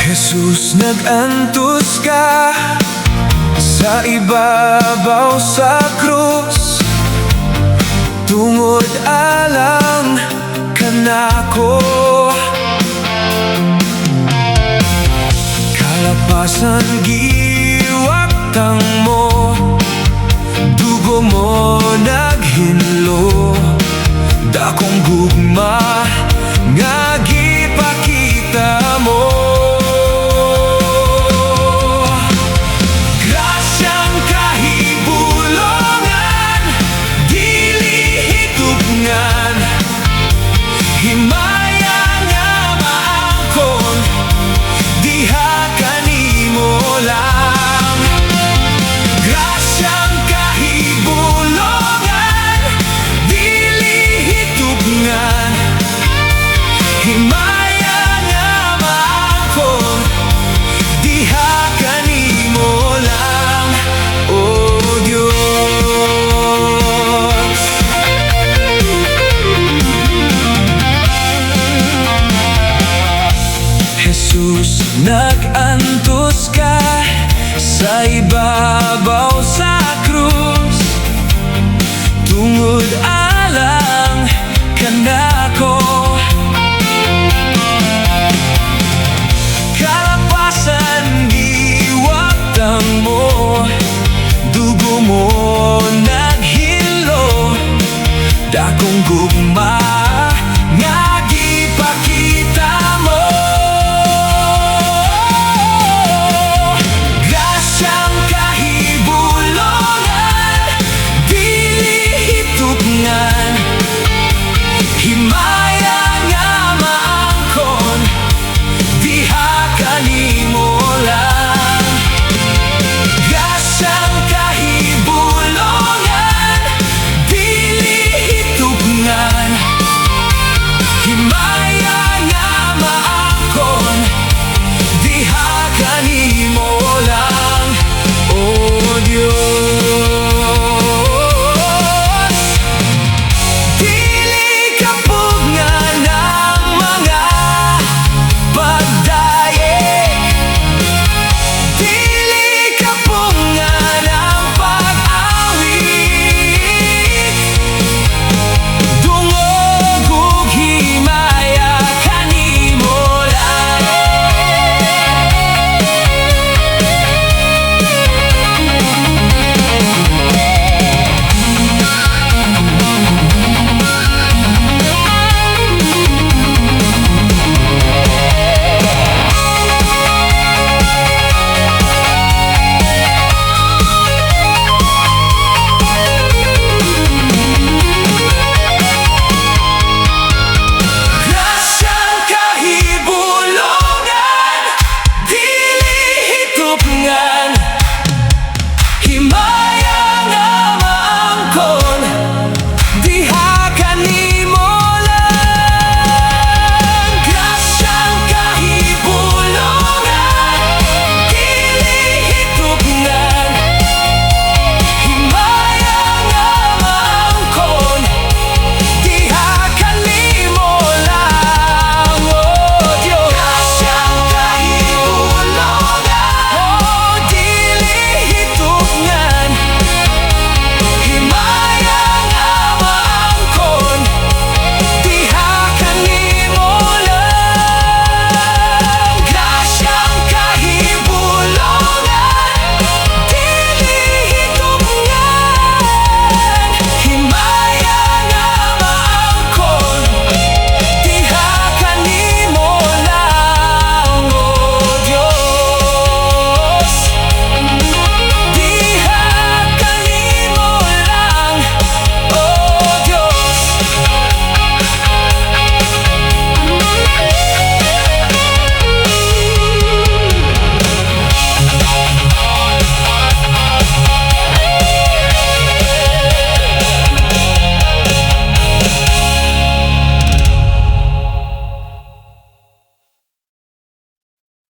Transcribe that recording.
Jesus, nag-antos ka sa ibabaw sa krus, tungod alang ka nako. Kalapasan giwaktang mo, dugo mo naghinlo, dakong gugma nga gipakita mo. Himaya nga maangkon, diha kanimo lang. Grasyang kahibulongan, dili hitubngan. Himaya nga maangkon, diha kanimo lang, oh Diyos. Jesus, nag-antos ka sa ibabaw sa krus, tungod alang ka nako. Kalapasan giwaktang mo, dugo mo naghilo, dakong gugma